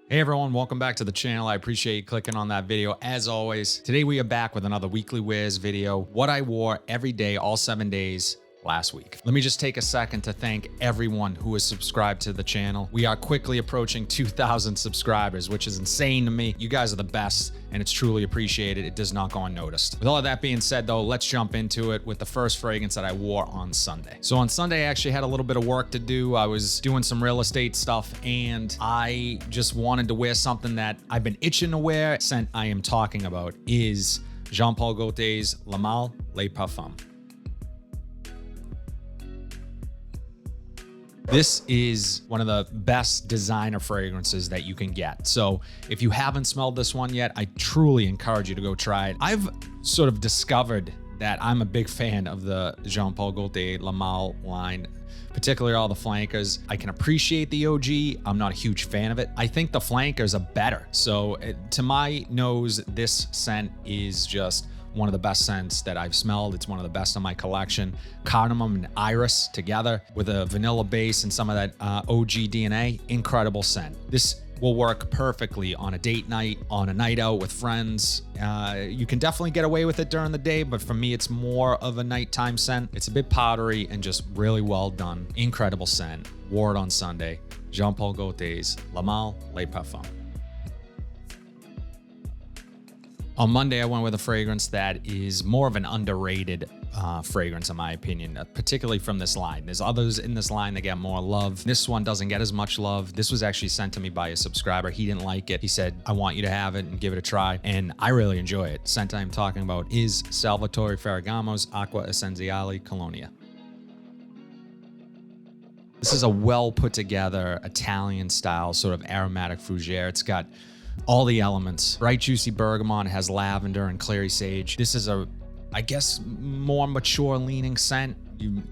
Hey everyone, welcome back to the channel. I appreciate you clicking on that video. As always, today we are back with another weekly wears video, what I wore every day, all 7 days last week. Let me just take a second to thank everyone who has subscribed to the channel. We are quickly approaching 2,000 subscribers, which is insane to me. You guys are the best and it's truly appreciated. It does not go unnoticed. With all of that being said though, let's jump into it with the first fragrance that I wore on Sunday. So on Sunday, I actually had a little bit of work to do. I was doing some real estate stuff and I just wanted to wear something that I've been itching to wear. Scent I am talking about is Jean Paul Gaultier's La Malle Les Parfums. This is one of the best designer fragrances that you can get. So if you haven't smelled this one yet, I truly encourage you to go try it. I've sort of discovered that I'm a big fan of the Jean Paul Gaultier La Malle line, particularly all the flankers. I can appreciate the OG. I'm not a huge fan of it. I think the flankers are better. So to my nose, this scent is just one of the best scents that I've smelled. It's one of the best in my collection. Cardamom and iris together with a vanilla base and some of that OG DNA. Incredible scent. This will work perfectly on a date night, on a night out with friends. You can definitely get away with it during the day, but for me, it's more of a nighttime scent. It's a bit powdery and just really well done. Incredible scent. Wore it on Sunday. Jean Paul Gaultier's La Malle Les Parfums. On Monday, I went with a fragrance that is more of an underrated fragrance, in my opinion, particularly from this line. There's others in this line that get more love. This one doesn't get as much love. This was actually sent to me by a subscriber. He didn't like it. He said, I want you to have it and give it a try. And I really enjoy it. Scent I'm talking about is Salvatore Ferragamo's Acqua Essenziale Colonia. This is a well put together Italian style sort of aromatic fougere. It's got all the elements. Bright, juicy bergamot, has lavender and clary sage. This is a, I guess, more mature leaning scent.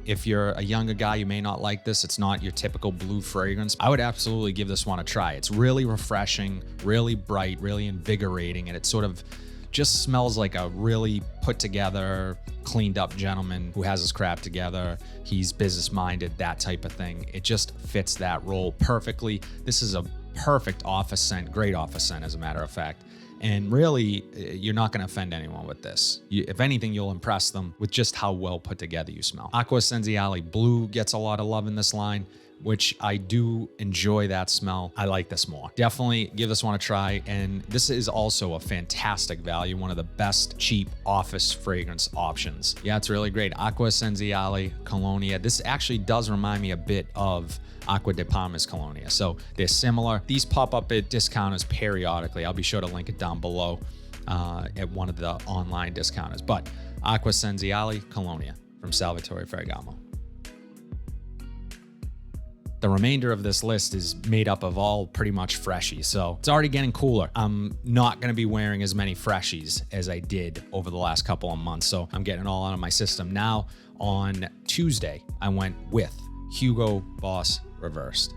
If you're a younger guy, you may not like this. It's not your typical blue fragrance. I would absolutely give this one a try. It's really refreshing, really bright, really invigorating, and it sort of just smells like a really put together, cleaned up gentleman who has his crap together. He's business minded, that type of thing. It just fits that role perfectly. This is a perfect office scent, great office scent as a matter of fact. And really, you're not gonna offend anyone with this. If anything, you'll impress them with just how well put together you smell. Acqua Essenziale Blue gets a lot of love in this line, which I do enjoy that smell. I like this more. Definitely give this one a try. And this is also a fantastic value, one of the best cheap office fragrance options. Yeah, it's really great. Acqua Essenziale Colonia. This actually does remind me a bit of Acqua di Parma's Colonia. So they're similar. These pop up at discounters periodically. I'll be sure to link it down below at one of the online discounters. But Acqua Essenziale Colonia from Salvatore Ferragamo. The remainder of this list is made up of all pretty much freshies, so it's already getting cooler. I'm not gonna be wearing as many freshies as I did over the last couple of months, so I'm getting it all out of my system. Now, on Tuesday, I went with Hugo Boss Reversed.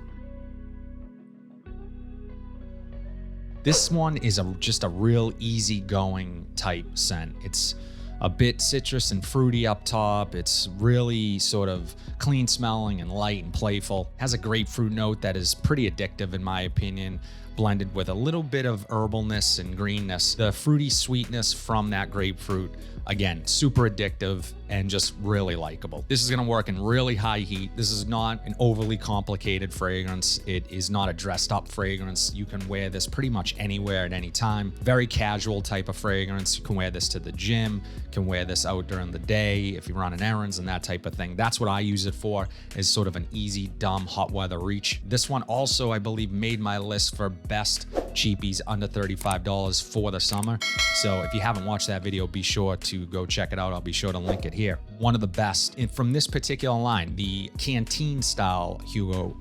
This one is just a real easygoing type scent. It's a bit citrus and fruity up top. It's really sort of clean smelling and light and playful. Has a grapefruit note that is pretty addictive in my opinion, blended with a little bit of herbalness and greenness. The fruity sweetness from that grapefruit, again, super addictive and just really likable. This is gonna work in really high heat. This is not an overly complicated fragrance. It is not a dressed up fragrance. You can wear this pretty much anywhere at any time. Very casual type of fragrance. You can wear this to the gym, can wear this out during the day if you're running errands and that type of thing. That's what I use it for, is sort of an easy, dumb, hot weather reach. This one also, I believe, made my list for best cheapies under $35 for the summer. So if you haven't watched that video, be sure to go check it out. I'll be sure to link it here. One of the best from this particular line, the canteen style Hugo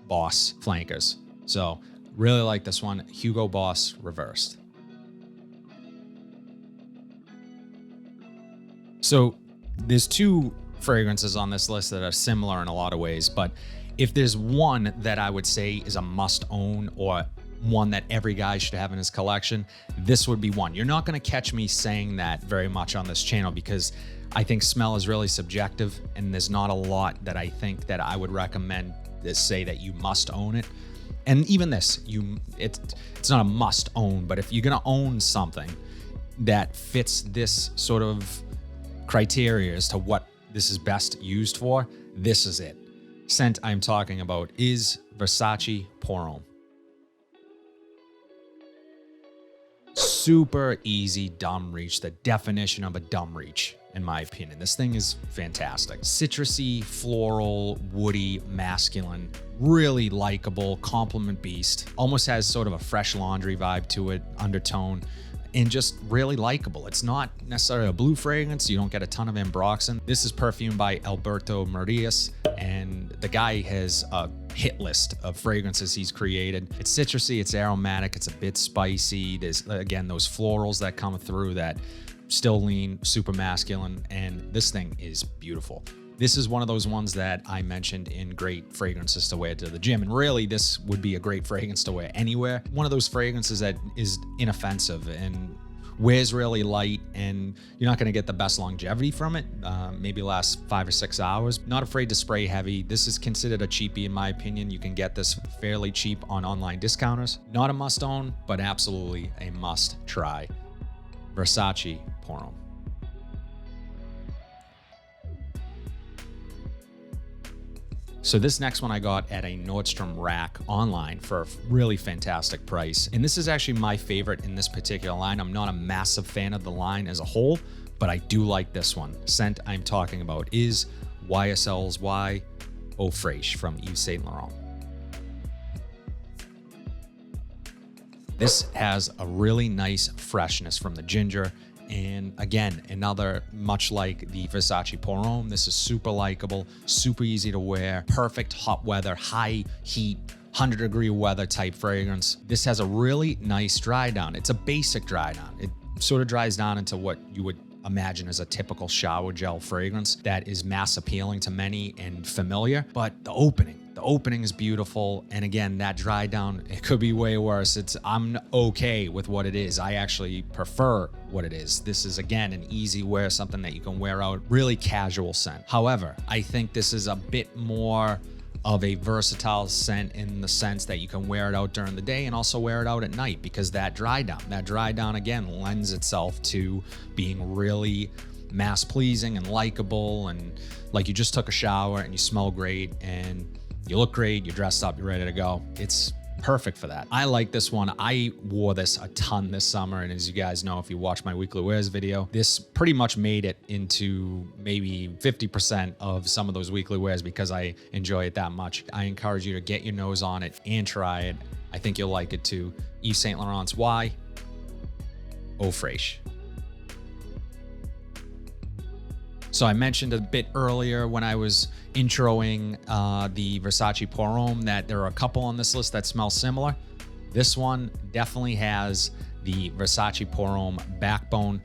Boss flankers. So really like this one, Hugo Boss Reversed. So there's two fragrances on this list that are similar in a lot of ways, but if there's one that I would say is a must own or one that every guy should have in his collection, this would be one. You're not going to catch me saying that very much on this channel because I think smell is really subjective and there's not a lot that I think that I would recommend to say that you must own it. And even this, it's not a must own, but if you're gonna own something that fits this sort of criteria as to what this is best used for, this is it. Scent I'm talking about is Versace Pour Homme. Super easy dumb reach, the definition of a dumb reach, in my opinion. This thing is fantastic. Citrusy, floral, woody, masculine, really likable, compliment beast. Almost has sort of a fresh laundry vibe to it, undertone, and just really likable. It's not necessarily a blue fragrance. You don't get a ton of ambroxan. This is perfumed by Alberto Marias, and the guy has a hit list of fragrances he's created. It's citrusy, it's aromatic, it's a bit spicy. There's, again, those florals that come through that still lean super masculine, and this thing is beautiful. This is one of those ones that I mentioned in great fragrances to wear to the gym. And really, this would be a great fragrance to wear anywhere. One of those fragrances that is inoffensive and wears really light, and you're not going to get the best longevity from it. Maybe lasts 5 or 6 hours. Not afraid to spray heavy. This is considered a cheapie in my opinion. You can get this fairly cheap on online discounters. Not a must own, but absolutely a must try. Versace Pour Homme. So this next one I got at a Nordstrom rack online for a really fantastic price. And this is actually my favorite in this particular line. I'm not a massive fan of the line as a whole, but I do like this one. Scent I'm talking about is YSL's Y Eau Fraiche from Yves Saint Laurent. This has a really nice freshness from the ginger. And again, another, much like the Versace Pour Homme, this is super likable, super easy to wear, perfect hot weather, high heat, 100-degree weather type fragrance. This has a really nice dry down. It's a basic dry down. It sort of dries down into what you would imagine as a typical shower gel fragrance that is mass appealing to many and familiar. But the opening is beautiful. And again, that dry down, it could be way worse. I'm okay with what it is. I actually prefer what it is. This is, again, an easy wear, something that you can wear out, really casual scent. However, I think this is a bit more of a versatile scent in the sense that you can wear it out during the day and also wear it out at night, because that dry down again lends itself to being really mass pleasing and likable, and like you just took a shower and you smell great and you look great, you're dressed up, you're ready to go. It's perfect for that. I like this one. I wore this a ton this summer, and as you guys know, if you watch my weekly wears video, this pretty much made it into maybe 50% of some of those weekly wears because I enjoy it that much. I encourage you to get your nose on it and try it. I think you'll like it too. Yves Saint Laurent's Y Eau Fraiche. So I mentioned a bit earlier when I was introing the Versace Pour Homme that there are a couple on this list that smell similar. This one definitely has the Versace Pour Homme backbone,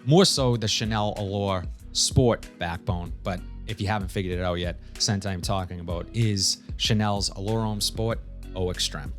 more so the Chanel Allure Sport backbone. But if you haven't figured it out yet, scent I'm talking about is Chanel's Allure Homme Sport Eau Extreme.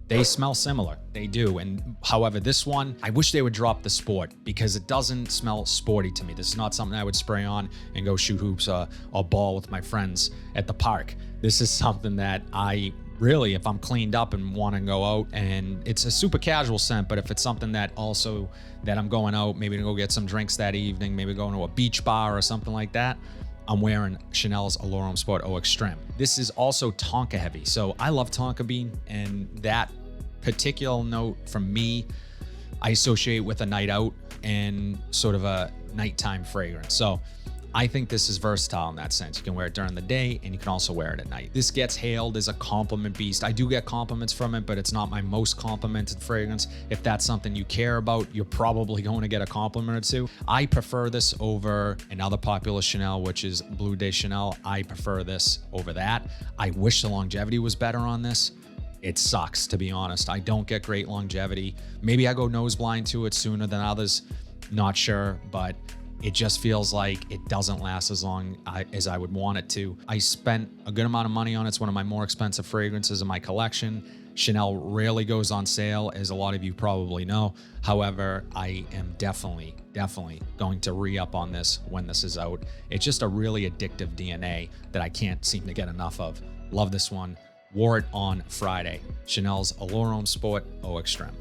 They smell similar, they do. And however, this one, I wish they would drop the sport because it doesn't smell sporty to me. This is not something I would spray on and go shoot hoops or ball with my friends at the park. This is something that I really, if I'm cleaned up and want to go out, and it's a super casual scent, but if it's something that also that I'm going out, maybe to go get some drinks that evening, maybe going to a beach bar or something like that, I'm wearing Chanel's Allure Homme Sport Eau Extreme. This is also tonka heavy. So I love tonka bean, and that particular note from me, I associate with a night out and sort of a nighttime fragrance. So I think this is versatile in that sense. You can wear it during the day and you can also wear it at night. This gets hailed as a compliment beast. I do get compliments from it, but it's not my most complimented fragrance. If that's something you care about, you're probably going to get a compliment or two. I prefer this over another popular Chanel, which is Bleu de Chanel. I prefer this over that. I wish the longevity was better on this. It sucks, to be honest. I don't get great longevity. Maybe I go nose blind to it sooner than others. Not sure, but it just feels like it doesn't last as long as I would want it to. I spent a good amount of money on it. It's one of my more expensive fragrances in my collection. Chanel rarely goes on sale, as a lot of you probably know. However, I am definitely going to re-up on this when this is out. It's just a really addictive DNA that I can't seem to get enough of. Love this one. Wore it on Friday. Chanel's Allure Homme Sport Eau Extreme.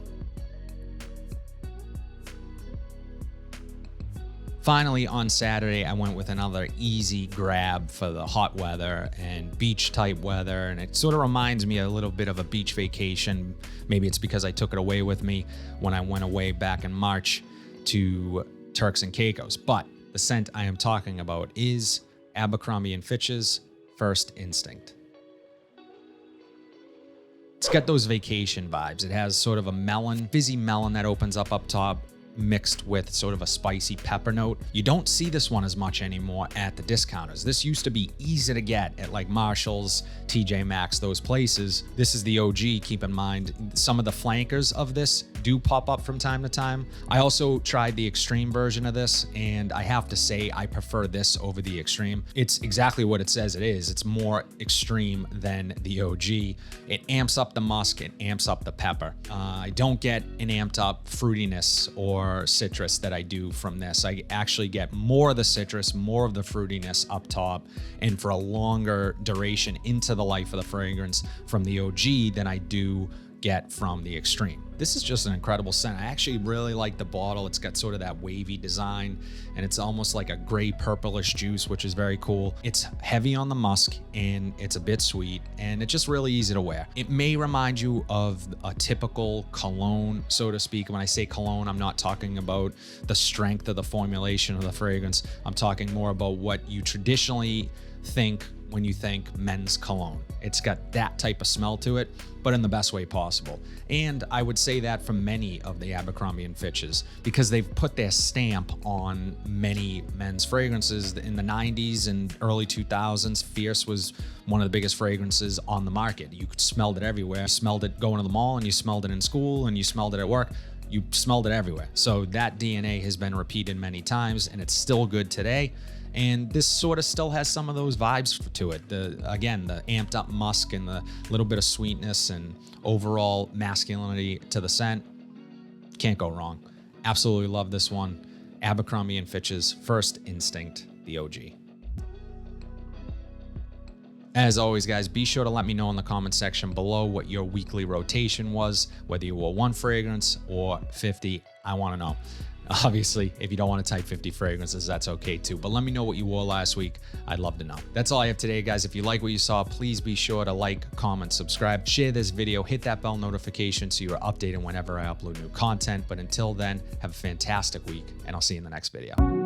Finally, on Saturday, I went with another easy grab for the hot weather and beach type weather. And it sort of reminds me a little bit of a beach vacation. Maybe it's because I took it away with me when I went away back in March to Turks and Caicos. But the scent I am talking about is Abercrombie & Fitch's First Instinct. It's got those vacation vibes. It has sort of a melon, fizzy melon that opens up top, mixed with sort of a spicy pepper note. You don't see this one as much anymore at the discounters. This used to be easy to get at like Marshall's, TJ Maxx, those places. This is the OG, keep in mind. Some of the flankers of this do pop up from time to time. I also tried the extreme version of this, and I have to say I prefer this over the extreme. It's exactly what it says it is. It's more extreme than the OG. It amps up the musk, it amps up the pepper. I don't get an amped up fruitiness or citrus that I do from this. I actually get more of the citrus, more of the fruitiness up top, and for a longer duration into the life of the fragrance from the OG than I do get from the extreme. This is just an incredible scent. I actually really like the bottle. It's got sort of that wavy design, and it's almost like a gray purplish juice, which is very cool. It's heavy on the musk, and it's a bit sweet, and it's just really easy to wear. It may remind you of a typical cologne, so to speak. When I say cologne, I'm not talking about the strength of the formulation of the fragrance. I'm talking more about what you traditionally think when you think men's cologne. It's got that type of smell to it, but in the best way possible. And I would say that from many of the Abercrombie & Fitches, because they've put their stamp on many men's fragrances. In the 90s and early 2000s, Fierce was one of the biggest fragrances on the market. You could smell it everywhere. You smelled it going to the mall, and you smelled it in school, and you smelled it at work. You smelled it everywhere. So that DNA has been repeated many times, and it's still good today. And this sort of still has some of those vibes to it. Again, the amped up musk and the little bit of sweetness and overall masculinity to the scent. Can't go wrong. Absolutely love this one. Abercrombie & Fitch's First Instinct, the OG. As always, guys, be sure to let me know in the comment section below what your weekly rotation was, whether you wore 1 fragrance or 50. I want to know. Obviously, if you don't want to type 50 fragrances, that's okay too. But let me know what you wore last week. I'd love to know. That's all I have today, guys. If you like what you saw, please be sure to like, comment, subscribe, share this video, hit that bell notification so you are updated whenever I upload new content. But until then, have a fantastic week, and I'll see you in the next video.